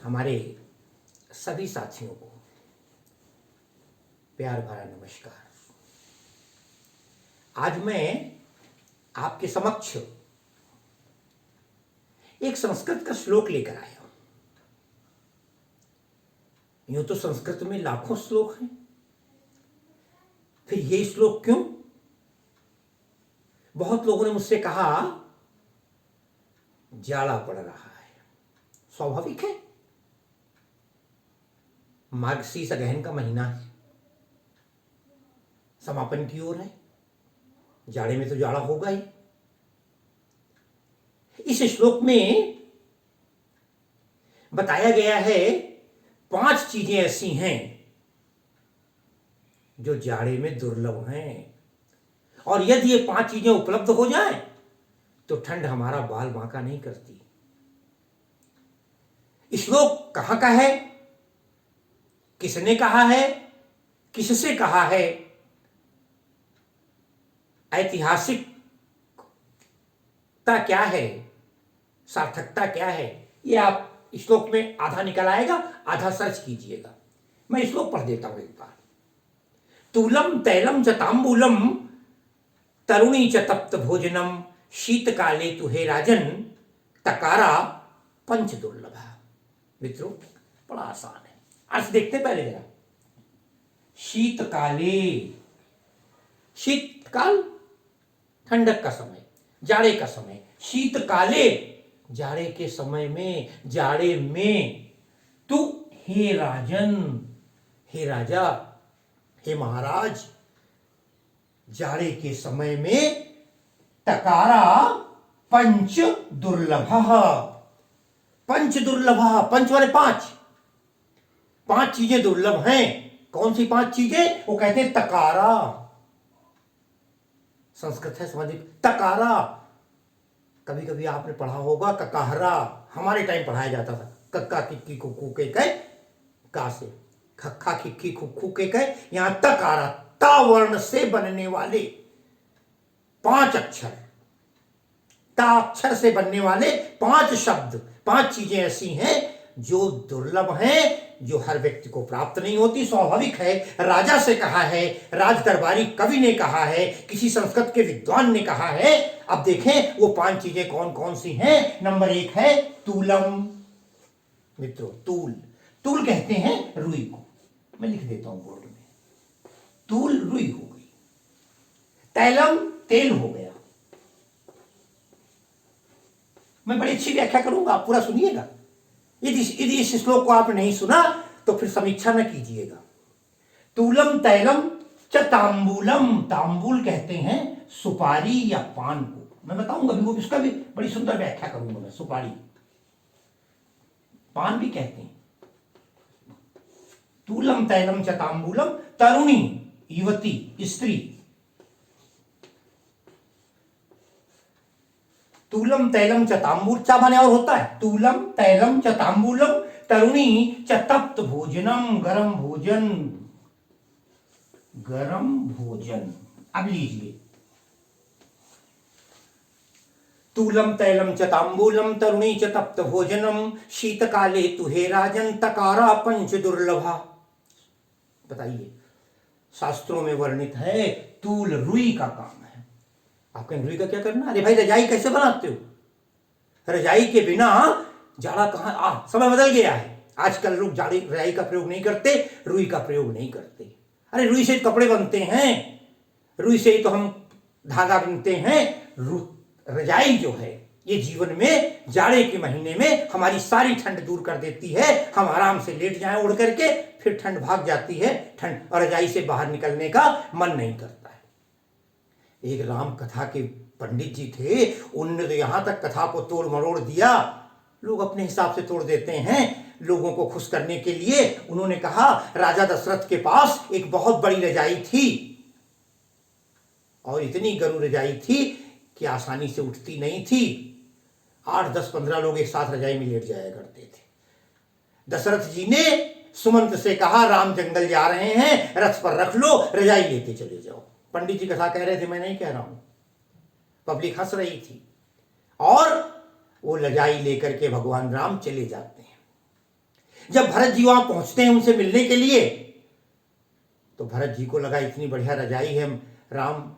हमारे सभी साथियों को प्यार भरा नमस्कार। आज मैं आपके समक्ष एक संस्कृत का श्लोक लेकर आया हूं। यूं तो संस्कृत में लाखों श्लोक हैं, फिर ये श्लोक क्यों? बहुत लोगों ने मुझसे कहा जाड़ा पड़ रहा है। स्वाभाविक है, मार्गशीर्ष अगहन का महीना है, समापन की ओर है, जाड़े में तो जाड़ा होगा ही। इस श्लोक में बताया गया है 5 चीजें ऐसी हैं जो जाड़े में दुर्लभ हैं, और यदि ये 5 चीजें उपलब्ध हो जाएं तो ठंड हमारा बाल बांका नहीं करती। श्लोक कहां का है, किसने कहा है, किससे कहा है, ऐतिहासिकता क्या है, सार्थकता क्या है, ये आप श्लोक में आधा निकल आएगा, आधा सर्च कीजिएगा। मैं श्लोक पढ़ देता हूं एक बार। तूलम तैलम च तांबूलम तरुणी च तप्त भोजनम शीतकाले तुहे राजन तकारा पंच दुर्लभा। मित्रों, बड़ा आसान है, अर्थ देखते पहले जरा। शीतकाले, शीतकाल ठंडक का समय, जाड़े का समय। शीतकाले, जाड़े के समय में, जाड़े में। तू हे राजन, हे राजा, हे महाराज, जाड़े के समय में तकारा पंच दुर्लभ। पंच दुर्लभ, पंच वाले 5 चीजें दुर्लभ हैं। कौन सी 5 चीजें? वो कहते हैं तकारा। संस्कृत है, समझिए। तकारा, कभी कभी आपने पढ़ा होगा ककाहरा, हमारे टाइम पढ़ाया जाता था। कक्का किक्की कुक्कू के कह का से, खक्खा खिक्की खुक्खू के कह, यहां तकारा, ता वर्ण से बनने वाले 5 अक्षर, ता अक्षर से बनने वाले 5 शब्द, 5 चीजें ऐसी हैं जो दुर्लभ हैं, जो हर व्यक्ति को प्राप्त नहीं होती। स्वाभाविक है, राजा से कहा है, राज दरबारी कवि ने कहा है, किसी संस्कृत के विद्वान ने कहा है। अब देखें वो 5 चीजें कौन कौन सी हैं। नंबर 1 है तूलम। मित्रों, तूल, तूल कहते हैं रुई को। मैं लिख देता हूं बोर्ड में, तूल रुई हो गई। तैलम, तेल हो गया। मैं बड़ी अच्छी व्याख्या करूंगा, आप पूरा सुनिएगा। यदि इस श्लोक को आपने नहीं सुना तो फिर समीक्षा न कीजिएगा। तूलम तैलम च तांबूलम, तांबूल कहते हैं सुपारी या पान को। मैं बताऊंगा भी, वो इसका भी बड़ी सुंदर व्याख्या करूंगा मैं। सुपारी, पान भी कहते हैं। तूलम तैलम च तांबूलम, तरुणी, युवती, स्त्री। तूलम तैलम च तांबूल, चा माने और होता है। तूलम तैलम च तांबूलम तरुणी च तप्त भोजनम, गरम भोजन, गरम भोजन। अब लीजिए, तूलम तैलम च तांबूलम तरुणी च तप्त भोजनम शीतकाले तुहे राजन तकारा पंच दुर्लभा। बताइए, शास्त्रों में वर्णित है तूल रुई का काम है। आप कहें रुई का क्या करना? अरे भाई, रजाई कैसे बनाते हो? रजाई के बिना जाड़ा कहां? समय बदल गया है, आजकल लोग जाड़ी रजाई का प्रयोग नहीं करते, रुई का प्रयोग नहीं करते। अरे रुई से कपड़े बनते हैं, रुई से ही तो हम धागा बुनते हैं। रजाई जो है ये जीवन में जाड़े के महीने में हमारी सारी ठंड दूर कर देती है। हम आराम से लेट जाएं उड़ करके, फिर ठंड भाग जाती है, ठंड, और रजाई से बाहर निकलने का मन नहीं करता है। एक राम कथा के पंडित जी थे, उन्होंने तो यहां तक कथा को तोड़ मरोड़ दिया। लोग अपने हिसाब से तोड़ देते हैं लोगों को खुश करने के लिए। उन्होंने कहा राजा दशरथ के पास एक बहुत बड़ी रजाई थी, और इतनी गरू रजाई थी कि आसानी से उठती नहीं थी। 8, 10, 15 लोग एक साथ रजाई में लेट जाया करते थे। दशरथ जी ने सुमंत से कहा राम जंगल जा रहे हैं, रथ पर रख लो, रजाई लेते चले जाओ। पंडित जी कथा कह रहे थे, मैं नहीं कह रहा हूं, पब्लिक हंस रही थी। और वो रजाई लेकर के भगवान राम चले जाते हैं। जब भरत जी वहां पहुंचते हैं उनसे मिलने के लिए, तो भरत जी को लगा इतनी बढ़िया रजाई है राम,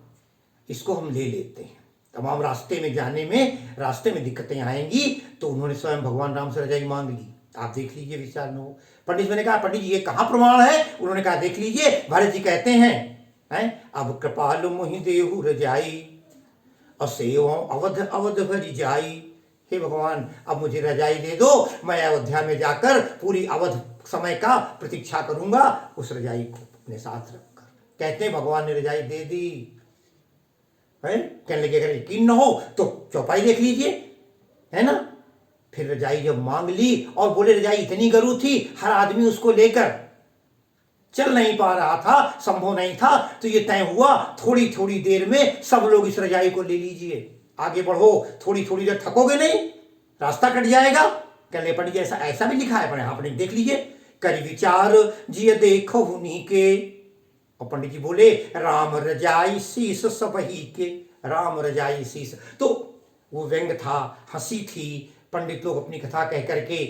इसको हम ले लेते हैं। तमाम रास्ते में जाने में रास्ते में दिक्कतें आएंगी, तो उन्होंने स्वयं भगवान राम से रजाई मांग ली। आप देख लीजिए विचार में हो। पंडित ने कहा पंडित जी ये कहाँ प्रमाण है? उन्होंने कहा देख लीजिए, भरत जी कहते हैं अब कृपालु मोहि देहु रजाई, असेव अवध अवध भरी जाई। हे भगवान अब मुझे रजाई दे दो, मैं अयोध्या में जाकर पूरी अवध समय का प्रतीक्षा करूंगा उस रजाई को अपने साथ रखकर। कहते हैं भगवान ने रजाई दे दी है। कहने लगे अगर यकीन न हो तो चौपाई देख लीजिए, है ना। फिर रजाई जब मांग ली और बोले रजाई इतनी गरू थी, हर आदमी उसको लेकर चल नहीं पा रहा था, संभव नहीं था, तो ये तय हुआ थोड़ी थोड़ी देर में सब लोग इस रजाई को ले लीजिए, आगे बढ़ो, थोड़ी थोड़ी देर थकोगे नहीं, रास्ता कट जाएगा। कह ले पंडित जी ऐसा ऐसा भी लिखा है? हाँ पंडित देख लीजिए, कर विचार जिय देखो हुनी के। और पंडित जी बोले राम रजाई शीस सबही के, राम रजाई शीस। तो वो व्यंग था, हंसी थी। पंडित लोग अपनी कथा कह करके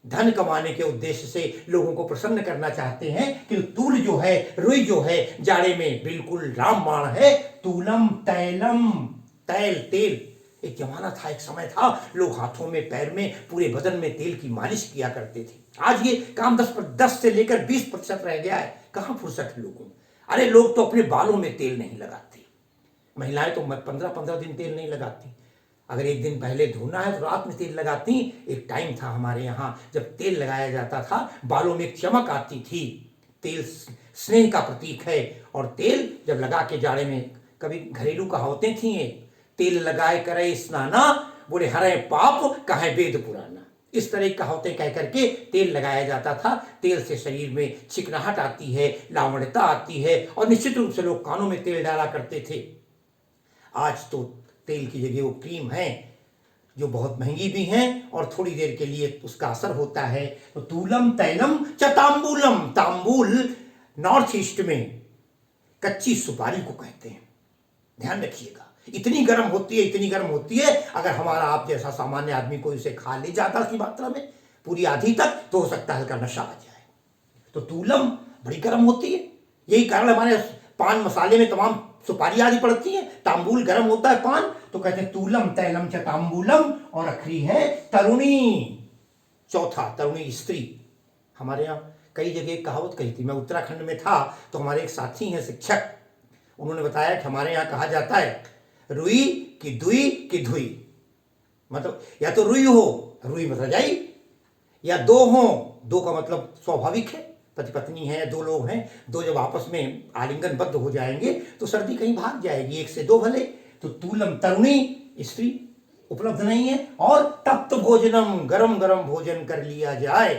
धन कमाने के उद्देश्य से लोगों को प्रसन्न करना चाहते हैं कि तूल जो है, रुई जो है, जाड़े में बिल्कुल रामबाण है। तूलम तैलम, तैल तेल। एक जमाना था, एक समय था, लोग हाथों में, पैर में, पूरे बदन में तेल की मालिश किया करते थे। आज ये काम 10 से लेकर 20% रह गया है। कहां फुर्सत है लोगों में? अरे लोग तो अपने बालों में तेल नहीं लगाते, महिलाएं तो 15-15 दिन तेल नहीं लगाती। अगर एक दिन पहले धोना है तो रात में तेल लगाती। एक टाइम था हमारे यहाँ जब तेल लगाया जाता था, बालों में एक चमक आती थी। तेल स्नेह का प्रतीक है, और तेल जब लगा के जाड़े में, कभी घरेलू कहावतें थी, तेल लगाए करे स्नाना, बोले हरे पाप कहे वेद पुराना। इस तरह की कहावतें कह करके तेल लगाया जाता था। तेल से शरीर में चिकनाहट आती है, लावण्यता आती है, और निश्चित रूप से लोग कानों में तेल डाला करते थे। आज तो तेल की जगह वो क्रीम है, जो बहुत महंगी भी हैं और थोड़ी देर के लिए उसका असर होता है। तो तूलम तैलम च तांबूलम, तांबूल नॉर्थ ईस्ट में कच्ची सुपारी को कहते हैं। ध्यान रखिएगा, इतनी गर्म होती है, इतनी गर्म होती है, अगर हमारा आप जैसा सामान्य आदमी कोई उसे खा ले ज्यादा की मात्रा में, पूरी आधी तक, तो हो सकता है हल्का नशा आ जाए। तो तूलम बड़ी गर्म होती है। यही कारण हमारे पान मसाले में तमाम सुपारी आदि पड़ती है। तांबूल गर्म होता है पान, तो कहते हैं तूलम तैलम च तांबूलम। और आखिरी है तरुणी, चौथा तरुणी स्त्री। हमारे यहाँ कई जगह कहावत कही थी। मैं उत्तराखंड में था तो हमारे एक साथी हैं शिक्षक, उन्होंने बताया कि हमारे यहाँ कहा जाता है रुई की दुई की धुई। मतलब या तो रुई हो, रुई में रजाई, या दो हो, दो का मतलब स्वाभाविक है, पति पत्नी है, दो लोग हैं, दो जब आपस में आलिंगनबद्ध हो जाएंगे तो सर्दी कहीं भाग जाएगी, एक से दो भले। तो तूलम तरुणी स्त्री उपलब्ध नहीं है। और तप्त भोजनम, गरम गरम भोजन कर लिया जाए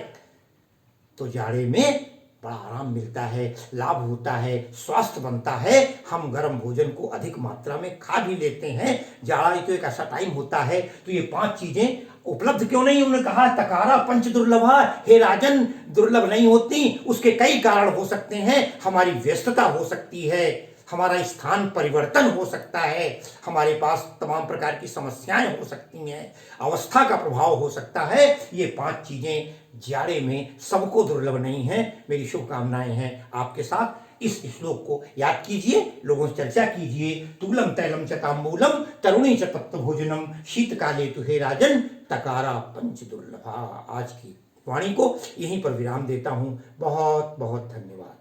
तो जाड़े में बड़ा आराम मिलता है, लाभ होता है, स्वास्थ्य बनता है। हम गर्म भोजन को अधिक मात्रा में खा भी लेते हैं। जाड़ा तो एक ऐसा टाइम होता है, तो ये 5 चीजें उपलब्ध क्यों नहीं? उन्होंने कहा तकारा पंच दुर्लभा, हे राजन दुर्लभ नहीं होती। उसके कई कारण हो सकते हैं। हमारी व्यस्तता हो सकती है, हमारा स्थान परिवर्तन हो सकता है, हमारे पास तमाम प्रकार की समस्याएं हो सकती हैं, अवस्था का प्रभाव हो सकता है। ये 5 चीजें जाड़े में सबको दुर्लभ नहीं है। मेरी शुभकामनाएं हैं आपके साथ। इस श्लोक को याद कीजिए, लोगों से चर्चा कीजिए। तूलम तैलम च तांबूलम, तरुणी च तप्त भोजनम, शीतकाले तु हे राजन, तकारा पंच दुर्लभा। आज की वाणी को यहीं पर विराम देता हूं। बहुत बहुत धन्यवाद।